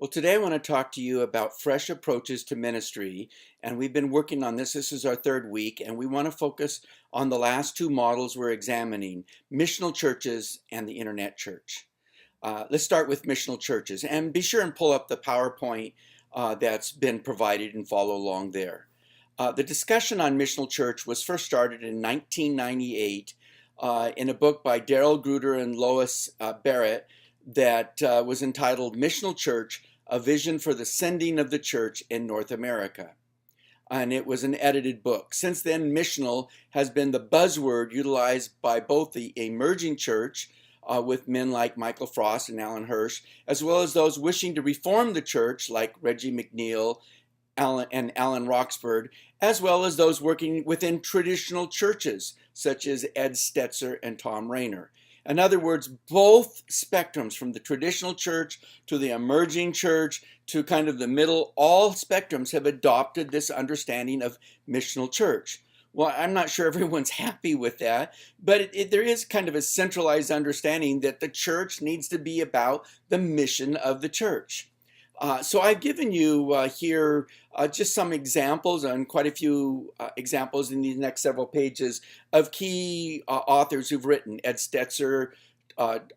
Well, today I want to talk to you about fresh approaches to ministry, and we've been working on this. This is our third week, and we want to focus on the last two models we're examining, missional churches and the internet church. Let's start with missional churches, and be sure and pull up the PowerPoint that's been provided and follow along there. The discussion on missional church was first started in 1998 in a book by Darrell Gruder and Lois Barrett that was entitled Missional Church, A Vision for the Sending of the Church in North America. And it was an edited book. Since then, missional has been the buzzword utilized by both the emerging church with men like Michael Frost and Alan Hirsch, as well as those wishing to reform the church like Reggie McNeil and Alan Roxburgh, as well as those working within traditional churches such as Ed Stetzer and Tom Rainer. In other words, both spectrums, from the traditional church to the emerging church to kind of the middle, all spectrums have adopted this understanding of missional church. Well, I'm not sure everyone's happy with that, but there is kind of a centralized understanding that the church needs to be about the mission of the church. So I've given you here just some examples, and quite a few examples in these next several pages of key authors who've written: Ed Stetzer,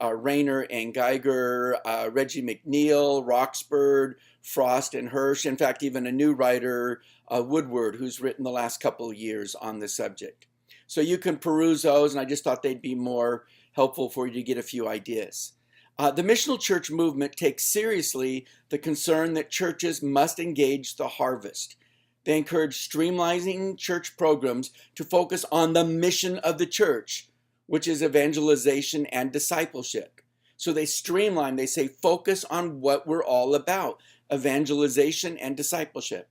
Rayner and Geiger, Reggie McNeil, Roxburgh, Frost and Hirsch. In fact, even a new writer, Woodward, who's written the last couple of years on the subject. So you can peruse those, and I just thought they'd be more helpful for you to get a few ideas. The missional church movement takes seriously the concern that churches must engage the harvest. They encourage streamlining church programs to focus on the mission of the church, which is evangelization and discipleship. So they streamline, they say, focus on what we're all about, evangelization and discipleship.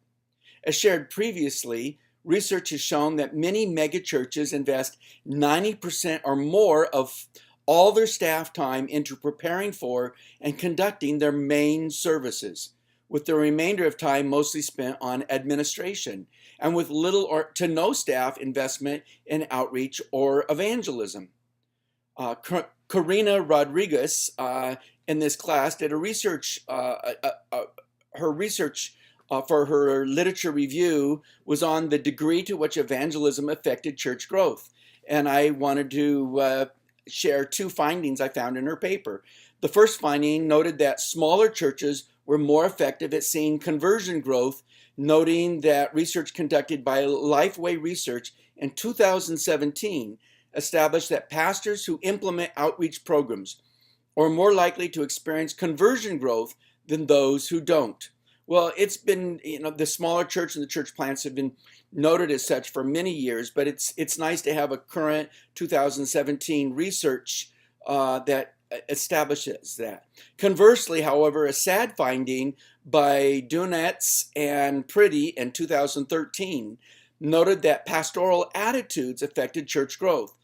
As shared previously, research has shown that many megachurches invest 90% or more of all their staff time into preparing for and conducting their main services, with the remainder of time mostly spent on administration, and with little or to no staff investment in outreach or evangelism. Karina Rodriguez in this class did a research, her research for her literature review was on the degree to which evangelism affected church growth. And I wanted to share two findings I found in her paper. The first finding noted that smaller churches were more effective at seeing conversion growth, noting that research conducted by Lifeway Research in 2017 established that pastors who implement outreach programs are more likely to experience conversion growth than those who don't. Well, it's been, the smaller church and the church plants have been noted as such for many years, but it's nice to have a current 2017 research that establishes that. Conversely, however, a sad finding by Dunetz and Priddy in 2013 noted that pastoral attitudes affected church growth.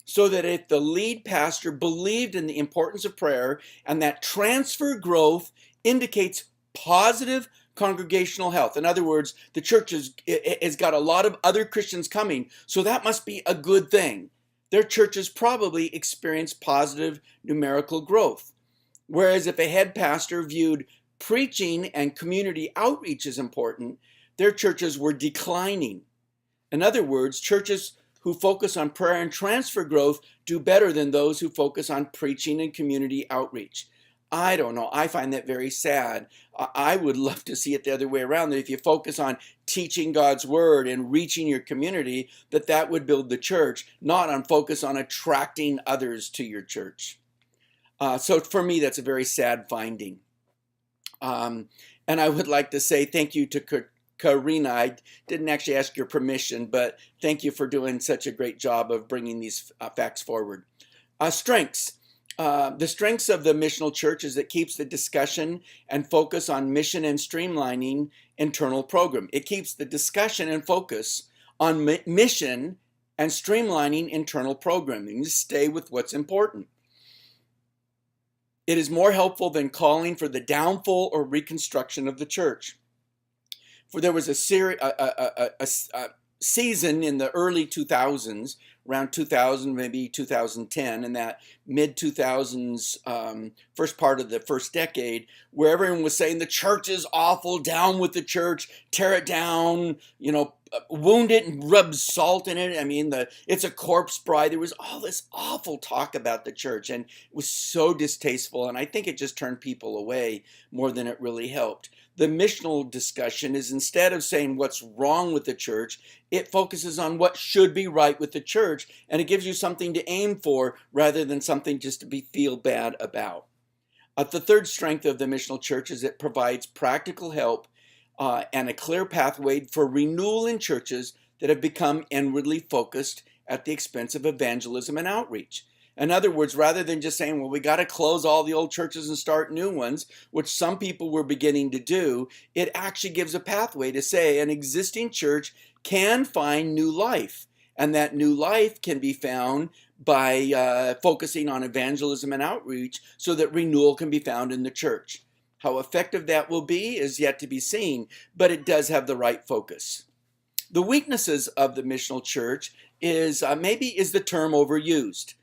So that if the lead pastor believed in the importance of prayer and that transfer growth indicates positive congregational health. In other words, the church has got a lot of other Christians coming, so that must be a good thing. Their churches probably experience positive numerical growth. Whereas if a head pastor viewed preaching and community outreach as important, their churches were declining. In other words, churches who focus on prayer and transfer growth do better than those who focus on preaching and community outreach. I don't know. I find that very sad. I would love to see it the other way around, that if you focus on teaching God's word and reaching your community, that would build the church, not on focus on attracting others to your church. So for me, that's a very sad finding. And I would like to say thank you to Karina. I didn't actually ask your permission, but thank you for doing such a great job of bringing these facts forward. Strengths. The strengths of the missional church is it keeps the discussion and focus on mission and streamlining internal program. It keeps the discussion and focus on mission and streamlining internal programming. Stay with what's important. It is more helpful than calling for the downfall or reconstruction of the church. For there was a season in the early 2000s, around 2000, maybe 2010, and that mid 2000s, first part of the first decade, where everyone was saying the church is awful, down with the church, tear it down, wound it and rub salt in it. I mean, it's a corpse bride. There was all this awful talk about the church, and it was so distasteful. And I think it just turned people away more than it really helped. The missional discussion is, instead of saying what's wrong with the church, it focuses on what should be right with the church, and it gives you something to aim for rather than something just to feel bad about. The third strength of the missional church is it provides practical help and a clear pathway for renewal in churches that have become inwardly focused at the expense of evangelism and outreach. In other words, rather than just saying, well, we got to close all the old churches and start new ones, which some people were beginning to do, it actually gives a pathway to say an existing church can find new life. And that new life can be found by focusing on evangelism and outreach so that renewal can be found in the church. How effective that will be is yet to be seen, but it does have the right focus. The weaknesses of the missional church is maybe the term overused.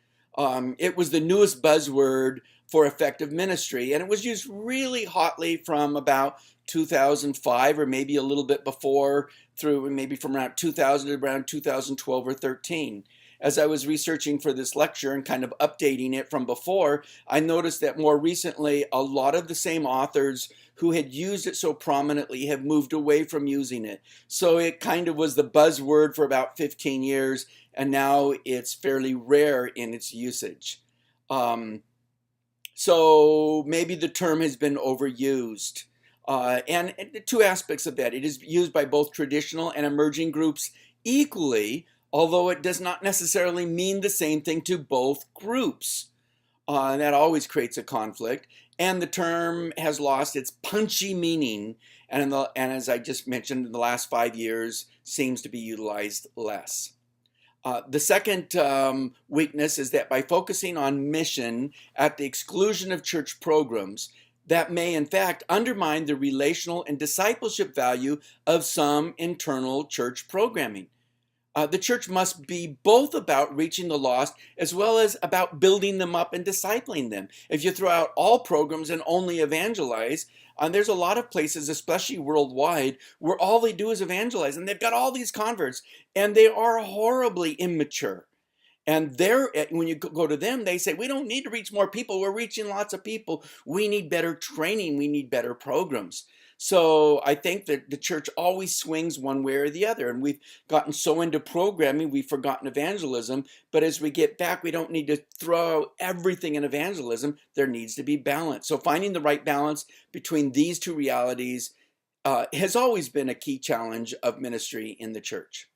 It was the newest buzzword for effective ministry, and it was used really hotly from about 2005 or maybe a little bit before, through maybe from around 2000 to around 2012 or 13. As I was researching for this lecture and kind of updating it from before, I noticed that more recently a lot of the same authors who had used it so prominently have moved away from using it. So it kind of was the buzzword for about 15 years, and now it's fairly rare in its usage. So maybe the term has been overused. And two aspects of that. It is used by both traditional and emerging groups equally, although it does not necessarily mean the same thing to both groups. That always creates a conflict. And the term has lost its punchy meaning, and as I just mentioned, in the last 5 years, seems to be utilized less. The second weakness is that by focusing on mission at the exclusion of church programs, that may in fact undermine the relational and discipleship value of some internal church programming. The church must be both about reaching the lost as well as about building them up and discipling them. If you throw out all programs and only evangelize, there's a lot of places, especially worldwide, where all they do is evangelize, and they've got all these converts, and they are horribly immature. And when you go to them, they say, we don't need to reach more people. We're reaching lots of people. We need better training. We need better programs. So I think that the church always swings one way or the other. And we've gotten so into programming, we've forgotten evangelism. But as we get back, we don't need to throw everything in evangelism. There needs to be balance. So finding the right balance between these two realities has always been a key challenge of ministry in the church.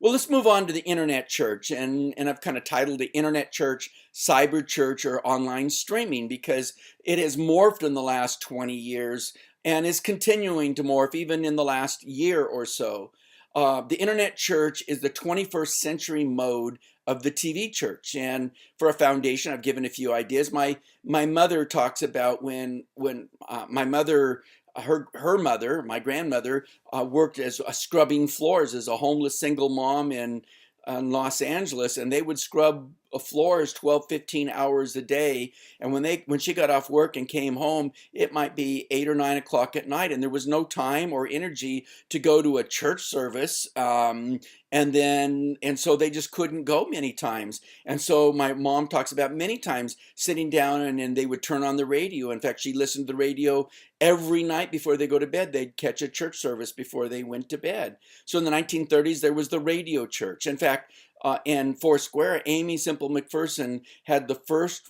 Well, let's move on to the internet church, and I've kind of titled the internet church cyber church or online streaming because it has morphed in the last 20 years and is continuing to morph even in the last year or so. The internet church is the 21st century mode of the TV church, and for a foundation, I've given a few ideas. My mother talks about when my mother. Her mother, my grandmother, worked as scrubbing floors as a homeless single mom in Los Angeles, and they would scrub floors 12, 15 hours a day. And when she got off work and came home, it might be 8 or 9 o'clock at night, and there was no time or energy to go to a church service. And so they just couldn't go many times. And so my mom talks about many times sitting down and they would turn on the radio. In fact, she listened to the radio every night before they go to bed. They'd catch a church service before they went to bed. So in the 1930s, there was the radio church. In fact, in Foursquare, Amy Semple McPherson had the first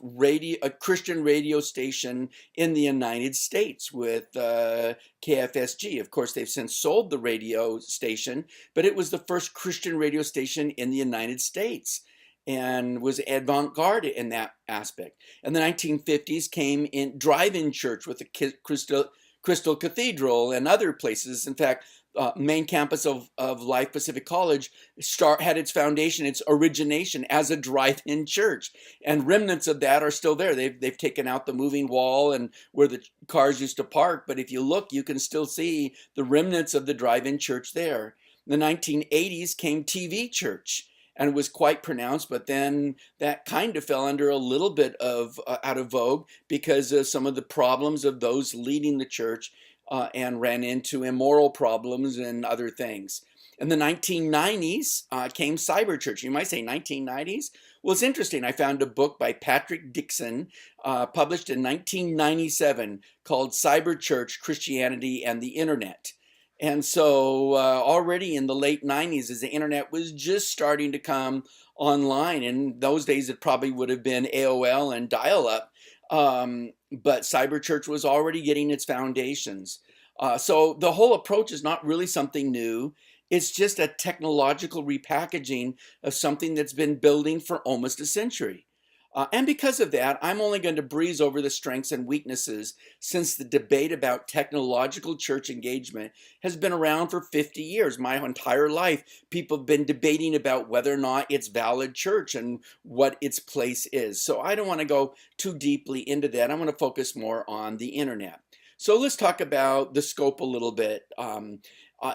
Christian radio station in the United States with KFSG. Of course, they've since sold the radio station, but it was the first Christian radio station in the United States and was avant-garde in that aspect. In the 1950s came in drive-in church with the Crystal Cathedral and other places. In fact, main campus of Life Pacific College had its foundation, its origination as a drive-in church, and remnants of that are still there. They've taken out the moving wall and where the cars used to park, but if you look, you can still see the remnants of the drive-in church there. In the 1980s came TV church, and was quite pronounced, but then that kind of fell under a little bit of out of vogue because of some of the problems of those leading the church, and ran into immoral problems and other things. In the 1990s came cyber church. You might say 1990s. Well, it's interesting. I found a book by Patrick Dixon, published in 1997, called Cyber Church, Christianity and the Internet. And so already in the late 90s, as the internet was just starting to come online, in those days it probably would have been AOL and dial-up, but cyber church was already getting its foundations. So the whole approach is not really something new. It's just a technological repackaging of something that's been building for almost a century. And because of that, I'm only going to breeze over the strengths and weaknesses, since the debate about technological church engagement has been around for 50 years. My entire life, people have been debating about whether or not it's valid church and what its place is. So I don't want to go too deeply into that. I'm going to focus more on the internet. So let's talk about the scope a little bit. Uh,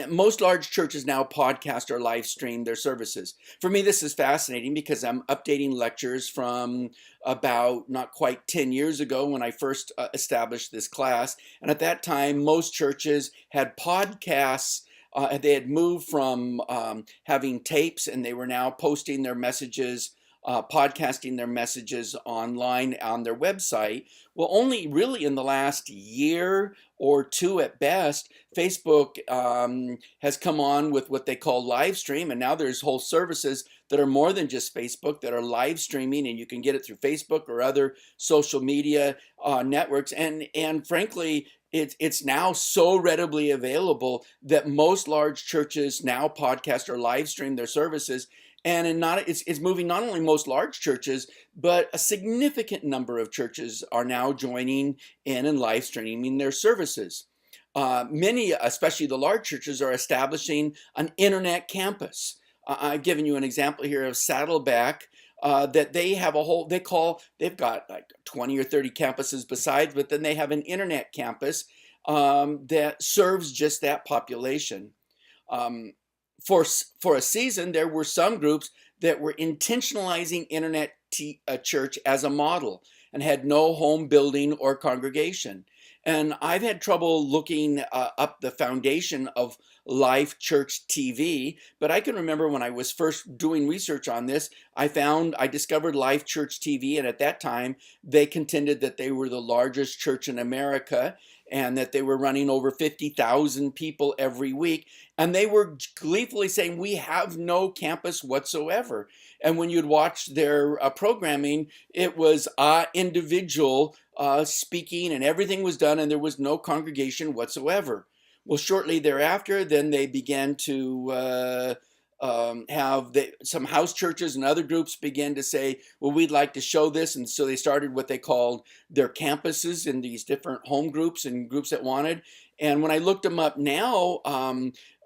Most large churches now podcast or live stream their services. For me, this is fascinating because I'm updating lectures from about not quite 10 years ago when I first established this class. And at that time, most churches had podcasts. They had moved from having tapes, and they were now posting their messages, podcasting their messages online on their website. Well, only really in the last year or two at best, Facebook has come on with what they call live stream, and now there's whole services that are more than just Facebook that are live streaming, and you can get it through Facebook or other social media networks. And frankly, it's now so readily available that most large churches now podcast or live stream their services. And it's moving not only most large churches, but a significant number of churches are now joining in and live streaming their services. Many, especially the large churches, are establishing an internet campus. I've given you an example here of Saddleback, that they have they've got like 20 or 30 campuses besides, but then they have an internet campus that serves just that population. Um, for a season, there were some groups that were intentionalizing church as a model and had no home building or congregation. And I've had trouble looking up the foundation of Life Church TV, but I can remember when I was first doing research on this, I discovered Life Church TV, and at that time, they contended that they were the largest church in America and that they were running over 50,000 people every week. And they were gleefully saying, we have no campus whatsoever. And when you'd watch their programming, it was individual speaking, and everything was done, and there was no congregation whatsoever. Well, shortly thereafter, then they began to some house churches and other groups began to say, well, we'd like to show this. And so they started what they called their campuses in these different home groups and groups that wanted. And when I looked them up now,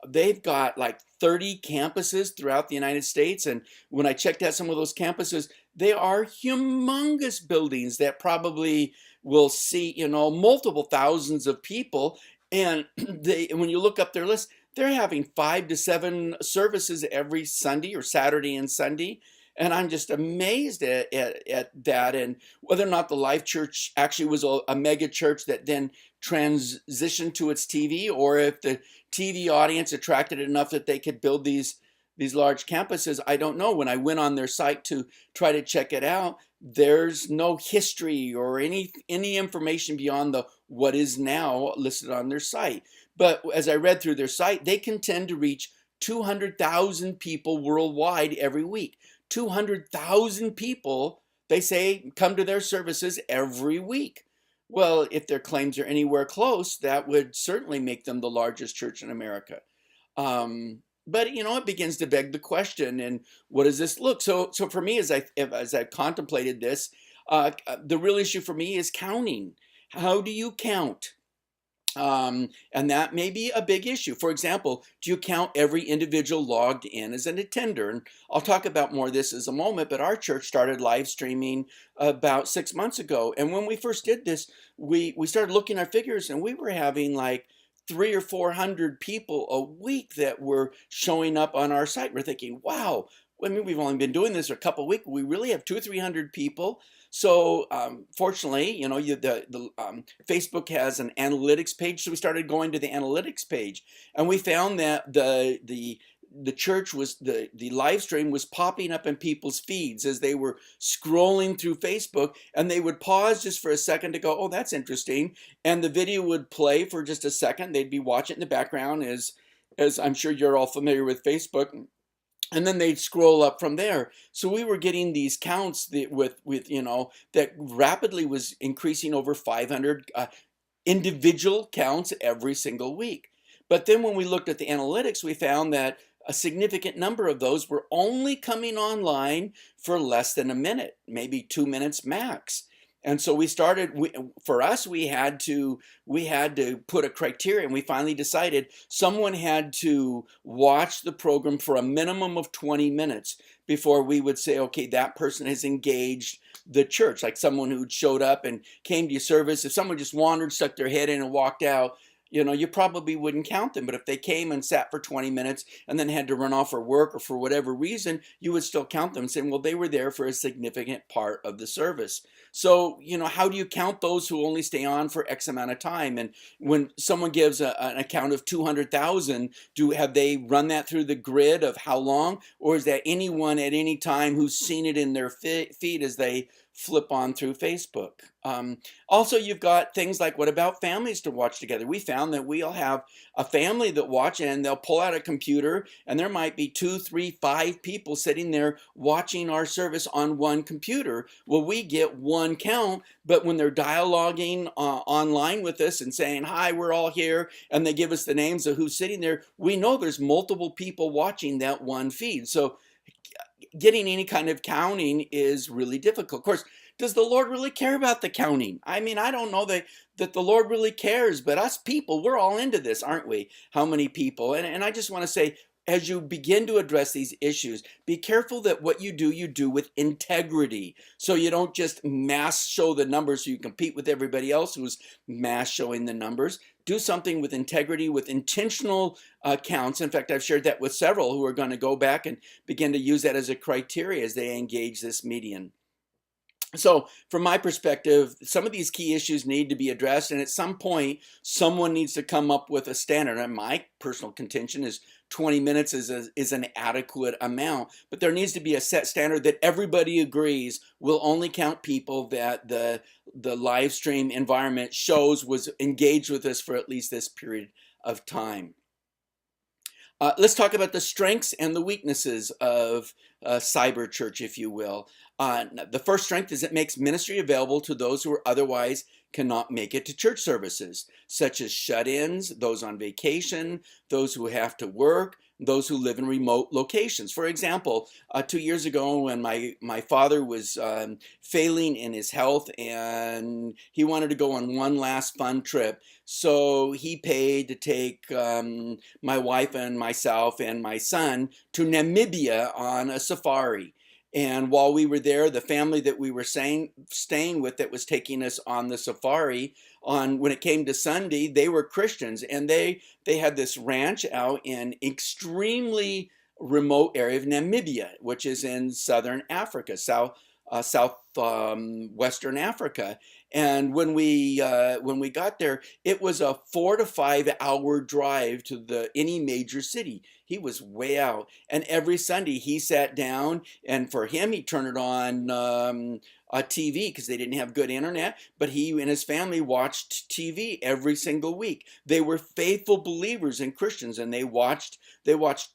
they've got like 30 campuses throughout the United States. And when I checked out some of those campuses, they are humongous buildings that probably will see, multiple thousands of people. And when you look up their list, they're having 5 to 7 services every Sunday or Saturday and Sunday. And I'm just amazed at that, and whether or not the Life Church actually was a mega church that then transitioned to its TV, or if the TV audience attracted enough that they could build these large campuses, I don't know. When I went on their site to try to check it out, there's no history or any information beyond the what is now listed on their site. But as I read through their site, they contend to reach 200,000 people worldwide every week. 200,000 people, they say, come to their services every week. Well, if their claims are anywhere close, that would certainly make them the largest church in America. But it begins to beg the question, and what does this look? So for me, as I contemplated this, the real issue for me is counting. How do you count? And that may be a big issue. For example, do you count every individual logged in as an attender? And I'll talk about more of this as a moment, but our church started live streaming about 6 months ago. And when we first did this, we started looking at our figures, and we were having like 300 or 400 people a week that were showing up on our site. We're thinking, wow, I mean, we've only been doing this for a couple of weeks. We really have 200 or 300 people. So fortunately, Facebook has an analytics page, so we started going to the analytics page, and we found that the church was the live stream was popping up in people's feeds as they were scrolling through Facebook, and they would pause just for a second to go, oh, that's interesting, and the video would play for just a second. They'd be watching in the background, as I'm sure you're all familiar with Facebook, and then they'd scroll up from there. So we were getting these counts that with that rapidly was increasing over 500 individual counts every single week. But then when we looked at the analytics, we found that a significant number of those were only coming online for less than a minute, maybe 2 minutes max. And so we started, for us, we had to put a criteria, and we finally decided someone had to watch the program for a minimum of 20 minutes before we would say, okay, that person has engaged the church. Like someone who showed up and came to your service, if someone just wandered, stuck their head in and walked out, you probably wouldn't count them. But if they came and sat for 20 minutes and then had to run off for work or for whatever reason, you would still count them, saying, well, they were there for a significant part of the service. So, how do you count those who only stay on for X amount of time? And when someone gives an account of 200,000, have they run that through the grid of how long? Or is that anyone at any time who's seen it in their feed as they flip on through Facebook? Also, you've got things like, what about families to watch together? We found that we'll have a family that watch, and they'll pull out a computer, and there might be 2, 3, 5 people sitting there watching our service on one computer. Well, we get one count, but when they're dialoguing online with us and saying, hi, we're all here, and they give us the names of who's sitting there, we know there's multiple people watching that one feed. So getting any kind of counting is really difficult. Of course, does the Lord really care about the counting? I mean, I don't know that the Lord really cares, but us people, we're all into this, aren't we? How many people? And I just want to say, as you begin to address these issues, be careful that what you do with integrity. So you don't just mass show the numbers so you compete with everybody else who's mass showing the numbers. Do something with integrity, with intentional counts. In fact, I've shared that with several who are going to go back and begin to use that as a criteria as they engage this median. So from my perspective, some of these key issues need to be addressed, and at some point, someone needs to come up with a standard. And my personal contention is 20 minutes is an adequate amount, but there needs to be a set standard that everybody agrees will only count people that the live stream environment shows was engaged with us for at least this period of time. Let's talk about the strengths and the weaknesses of cyber church, if you will. The first strength is it makes ministry available to those who otherwise cannot make it to church services, such as shut-ins, those on vacation, those who have to work, those who live in remote locations. For example, 2 years ago when my father was failing in his health and he wanted to go on one last fun trip, so he paid to take my wife and myself and my son to Namibia on a safari. And while we were there, the family that we were staying with that was taking us on the safari, when it came to Sunday, they were Christians, and they had this ranch out in extremely remote area of Namibia, which is in southern Africa, southwestern Africa. And when we got there, it was a 4 to 5 hour drive to any major city. He was way out, and every Sunday he sat down, and for him, he turned it on a TV because they didn't have good internet, but he and his family watched TV every single week. They were faithful believers and Christians, and they watched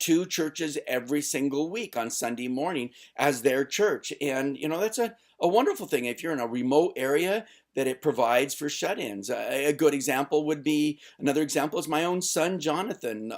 2 churches every single week on Sunday morning as their church. And that's a wonderful thing if you're in a remote area, that it provides for shut-ins. A good example would be, another example is my own son, Jonathan.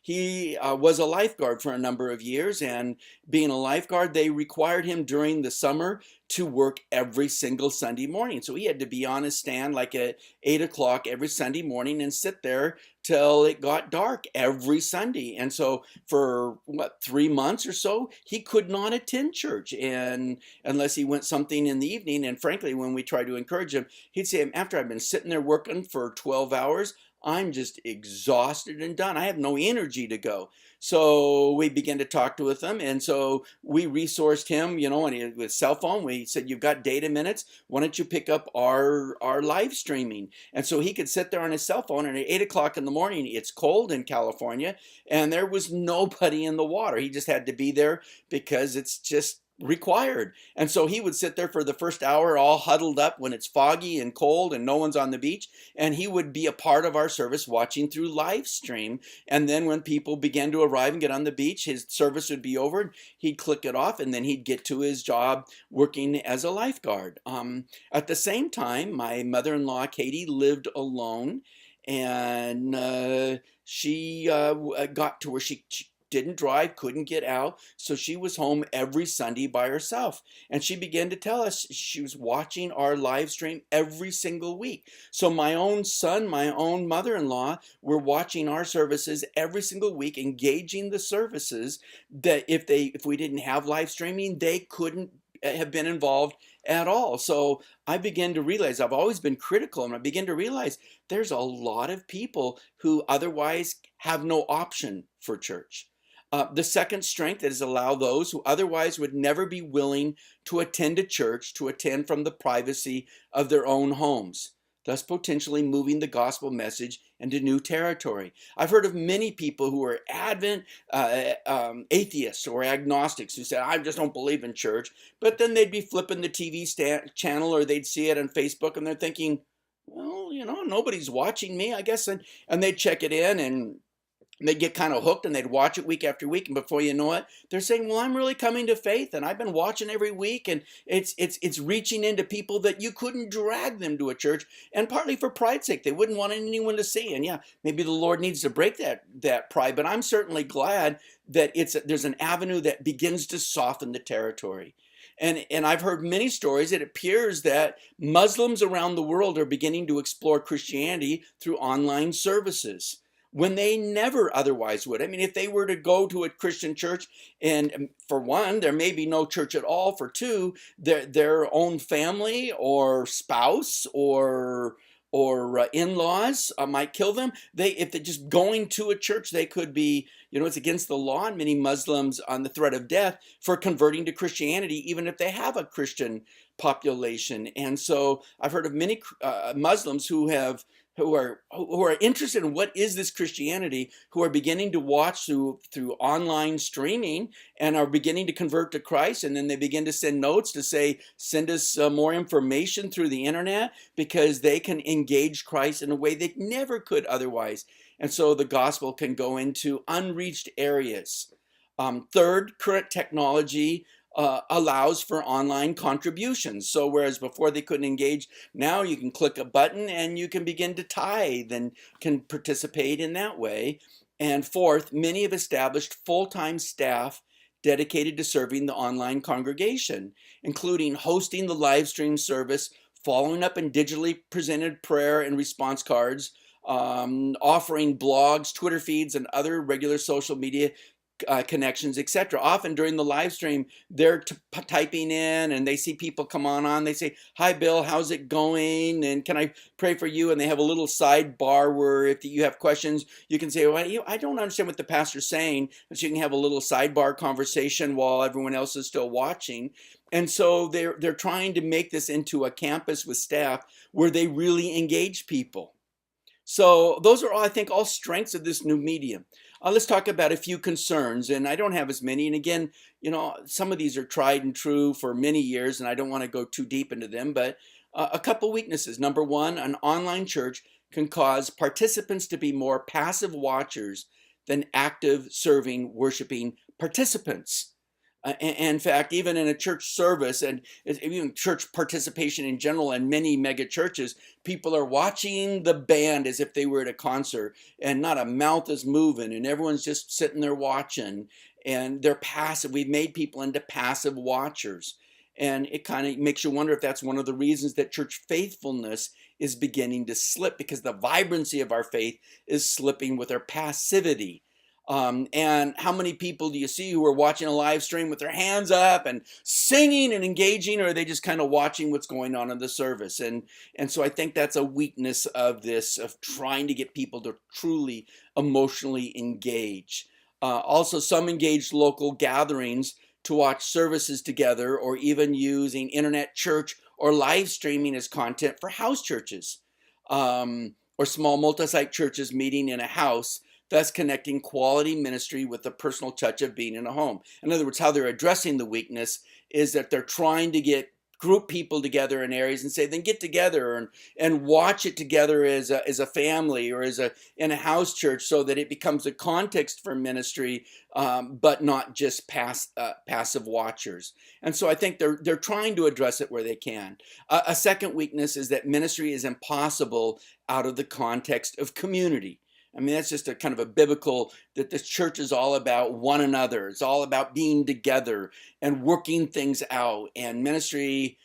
He was a lifeguard for a number of years, and being a lifeguard, they required him during the summer to work every single Sunday morning. So he had to be on his stand like at 8 o'clock every Sunday morning and sit there till it got dark every Sunday. And so for 3 months or so, he could not attend church, and unless he went something in the evening. And frankly, when we tried to encourage him, he'd say, after I've been sitting there working for 12 hours, I'm just exhausted and done. I have no energy to go. So we began to talk with him, and so we resourced him, and with cell phone, we said, "You've got data minutes. Why don't you pick up our live streaming?" And so he could sit there on his cell phone, and at 8 o'clock in the morning, it's cold in California, and there was nobody in the water. He just had to be there because it's just required. And so he would sit there for the first hour all huddled up when it's foggy and cold and no one's on the beach, and he would be a part of our service watching through live stream. And then when people began to arrive and get on the beach, his service would be over, he'd click it off, and then he'd get to his job working as a lifeguard. At the same time, my mother-in-law Katie lived alone, and she got to where she didn't drive, couldn't get out, so she was home every Sunday by herself. And she began to tell us she was watching our live stream every single week. So my own son, my own mother-in-law were watching our services every single week, engaging the services that if we didn't have live streaming, they couldn't have been involved at all. So I began to realize, I've always been critical, and I began to realize there's a lot of people who otherwise have no option for church. The second strength is allow those who otherwise would never be willing to attend a church to attend from the privacy of their own homes, thus potentially moving the gospel message into new territory. I've heard of many people who are Advent atheists or agnostics who say, "I just don't believe in church," but then they'd be flipping the TV channel, or they'd see it on Facebook, and they're thinking, "Well, nobody's watching me, I guess," and they'd check it in, and they'd get kind of hooked, and they'd watch it week after week, and before you know it, they're saying, "Well, I'm really coming to faith, and I've been watching every week," and it's reaching into people that you couldn't drag them to a church, and partly for pride's sake, they wouldn't want anyone to see. And yeah, maybe the Lord needs to break that pride, but I'm certainly glad that there's an avenue that begins to soften the territory. And I've heard many stories. It appears that Muslims around the world are beginning to explore Christianity through online services when they never otherwise would. I mean, if they were to go to a Christian church, and for one, there may be no church at all. For two, their own family or spouse or in-laws might kill them. If they're just going to a church, they could be, it's against the law in many Muslims on the threat of death for converting to Christianity, even if they have a Christian population. And so I've heard of many Muslims who are interested in what is this Christianity, who are beginning to watch through online streaming and are beginning to convert to Christ, and then they begin to send notes to say, "Send us more information through the internet," because they can engage Christ in a way they never could otherwise. And so the gospel can go into unreached areas. Third, current technology allows for online contributions. So whereas before they couldn't engage, now you can click a button and you can begin to tithe and can participate in that way. And fourth, many have established full-time staff dedicated to serving the online congregation, including hosting the live stream service, following up in digitally presented prayer and response cards, offering blogs, Twitter feeds, and other regular social media connections, etc. Often during the live stream, they're typing in, and they see people come on. They say, "Hi, Bill, how's it going? And can I pray for you?" And they have a little sidebar where if you have questions, you can say, "Well, I don't understand what the pastor's saying," but you can have a little sidebar conversation while everyone else is still watching. And so they're trying to make this into a campus with staff where they really engage people. So those are all, I think, all strengths of this new medium. Let's talk about a few concerns, and I don't have as many. And again, some of these are tried and true for many years, and I don't want to go too deep into them, but a couple weaknesses. Number one, an online church can cause participants to be more passive watchers than active, serving, worshiping participants. In fact, even in a church service and even church participation in general, in many mega churches, people are watching the band as if they were at a concert, and not a mouth is moving, and everyone's just sitting there watching, and they're passive. We've made people into passive watchers. And it kind of makes you wonder if that's one of the reasons that church faithfulness is beginning to slip, because the vibrancy of our faith is slipping with our passivity. And how many people do you see who are watching a live stream with their hands up and singing and engaging, or are they just kind of watching what's going on in the service? And so I think that's a weakness of this, of trying to get people to truly emotionally engage. Also, some engaged local gatherings to watch services together, or even using internet church or live streaming as content for house churches, or small multi-site churches meeting in a house, thus connecting quality ministry with the personal touch of being in a home. In other words, how they're addressing the weakness is that they're trying to get group people together in areas and say, then get together and watch it together as a family, or as a in a house church, so that it becomes a context for ministry, but not just passive watchers. And so I think they're trying to address it where they can. A second weakness is that ministry is impossible out of the context of community. I mean, that's just a kind of a biblical, that this church is all about one another. It's all about being together and working things out. And ministry,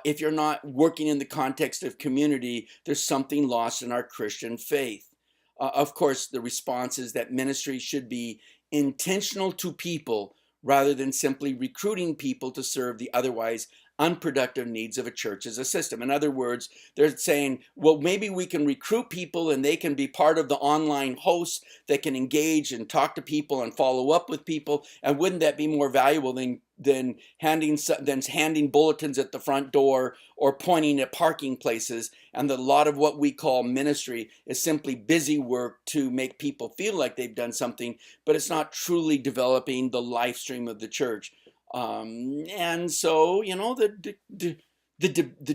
if you're not working in the context of community, there's something lost in our Christian faith. Of course, the response is that ministry should be intentional to people rather than simply recruiting people to serve the otherwise unproductive needs of a church as a system. In other words, they're saying, well, maybe we can recruit people and they can be part of the online hosts that can engage and talk to people and follow up with people. And wouldn't that be more valuable than handing bulletins at the front door or pointing at parking places? And that a lot of what we call ministry is simply busy work to make people feel like they've done something, but it's not truly developing the life stream of the church. And so, the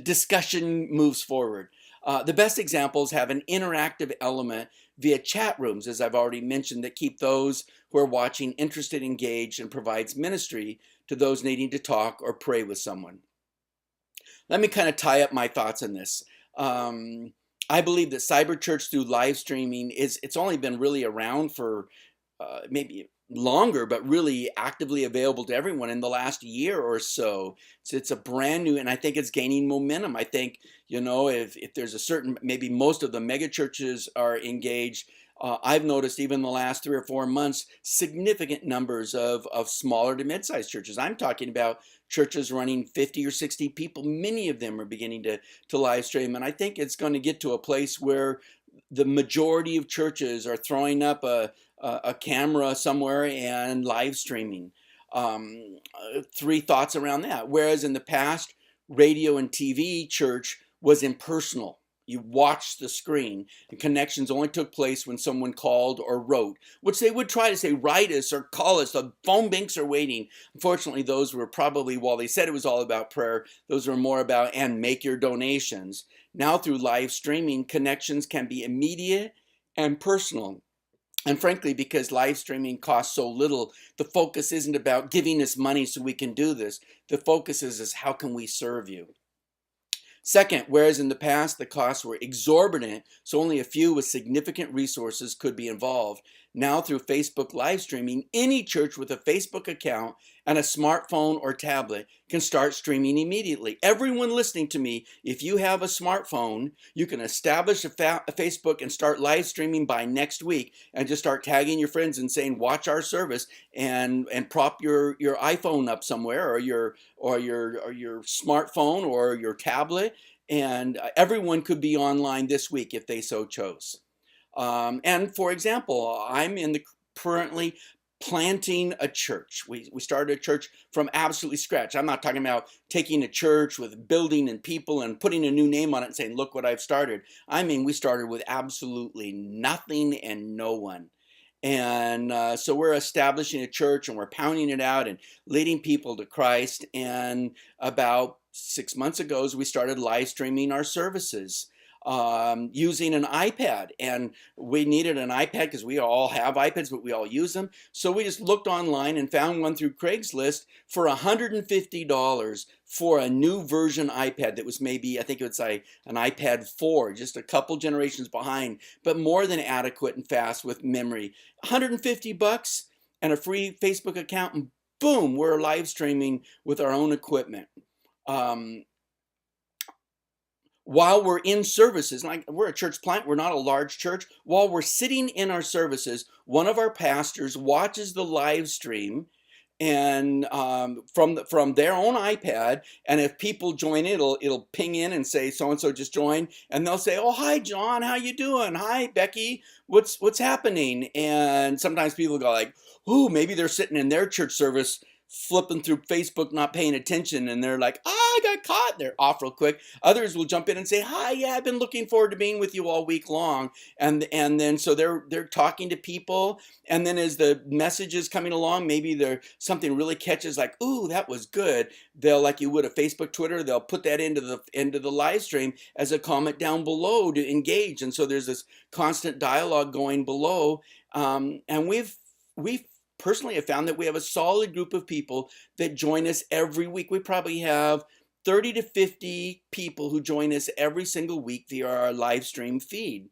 discussion moves forward. The best examples have an interactive element via chat rooms, as I've already mentioned, that keep those who are watching interested, engaged, and provides ministry to those needing to talk or pray with someone. Let me kind of tie up my thoughts on this. I believe that cyber church through live streaming it's only been really around for maybe longer, but really actively available to everyone in the last year or so. So it's a brand new, and I think it's gaining momentum. I think, if there's a certain, maybe most of the mega churches are engaged. I've noticed even in the last 3 or 4 months, significant numbers of smaller to mid-sized churches. I'm talking about churches running 50 or 60 people. Many of them are beginning to live stream. And I think it's going to get to a place where the majority of churches are throwing up a camera somewhere and live streaming. Three thoughts around that. Whereas in the past, radio and TV church was impersonal. You watched the screen, and connections only took place when someone called or wrote, which they would try to say, write us or call us. The phone banks are waiting. Unfortunately, those were probably, while they said it was all about prayer, those were more about, and make your donations. Now through live streaming, connections can be immediate and personal. And frankly, because live streaming costs so little, the focus isn't about giving us money so we can do this. The focus is how can we serve you? Second, whereas in the past the costs were exorbitant, so only a few with significant resources could be involved, now through Facebook live streaming, any church with a Facebook account and a smartphone or tablet can start streaming immediately. Everyone listening to me, if you have a smartphone, you can establish a Facebook and start live streaming by next week, and just start tagging your friends and saying, watch our service, and prop your iPhone up somewhere, or your smartphone or your tablet, and everyone could be online this week if they so chose. And for example, I'm currently planting a church. We started a church from absolutely scratch. I'm not talking about taking a church with building and people and putting a new name on it and saying, look what I've started. I mean, we started with absolutely nothing and no one. And so we're establishing a church, and we're pounding it out and leading people to Christ. And about 6 months ago, we started live streaming our services using an iPad. And we needed an iPad because we all have iPads, but we all use them. So we just looked online and found one through Craigslist for $150 for a new version iPad that was maybe, I think it was like an iPad 4, just a couple generations behind, but more than adequate and fast with memory. $150 and a free Facebook account, and boom, we're live streaming with our own equipment. while we're in services, like we're a church plant, we're not a large church. While we're sitting in our services, one of our pastors watches the live stream and from their own iPad. And if people join, it'll ping in and say so and so just joined, and they'll say, "Oh, hi, John, how you doing? Hi, Becky, what's happening?" And sometimes people go like, "Ooh, maybe they're sitting in their church service." Flipping through Facebook, not paying attention, and they're like, I got caught. They're off real quick. Others will jump in and say, "Hi, yeah, I've been looking forward to being with you all week long." And then so they're talking to people, and then as the message is coming along, maybe there something really catches, like, "Ooh, that was good." They'll, like you would a Facebook, Twitter, they'll put that into the live stream as a comment down below to engage, and so there's this constant dialogue going below. And we've personally have found that we have a solid group of people that join us every week. We probably have 30 to 50 people who join us every single week via our live stream feed.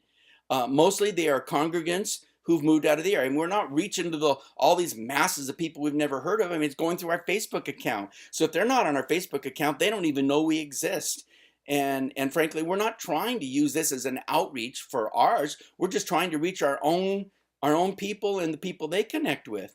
Mostly they are congregants who've moved out of the area. And we're not reaching to all these masses of people we've never heard of. I mean, it's going through our Facebook account. So if they're not on our Facebook account, they don't even know we exist. And frankly, we're not trying to use this as an outreach for ours. We're just trying to reach our own people and the people they connect with.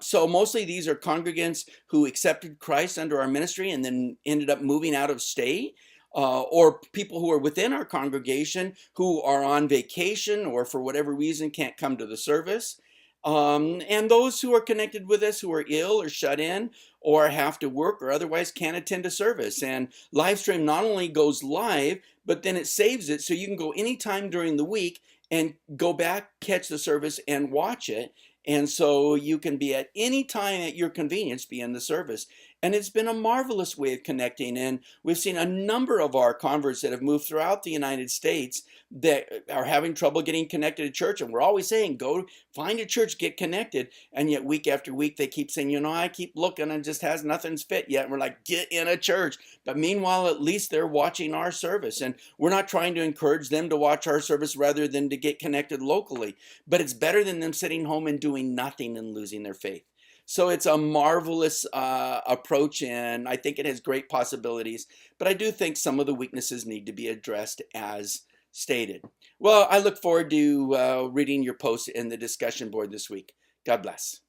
So mostly these are congregants who accepted Christ under our ministry and then ended up moving out of state, or people who are within our congregation who are on vacation or for whatever reason can't come to the service. And those who are connected with us who are ill or shut in or have to work or otherwise can't attend a service. And live stream not only goes live, but then it saves it so you can go anytime during the week and go back, catch the service, and watch it. And so you can be at any time at your convenience, be in the service. And it's been a marvelous way of connecting. And we've seen a number of our converts that have moved throughout the United States that are having trouble getting connected to church. And we're always saying, go find a church, get connected. And yet week after week, they keep saying, I keep looking and just has nothing's fit yet. And we're like, get in a church. But meanwhile, at least they're watching our service. And we're not trying to encourage them to watch our service rather than to get connected locally. But it's better than them sitting home and doing nothing and losing their faith. So it's a marvelous approach, and I think it has great possibilities. But I do think some of the weaknesses need to be addressed as stated. Well, I look forward to reading your post in the discussion board this week. God bless.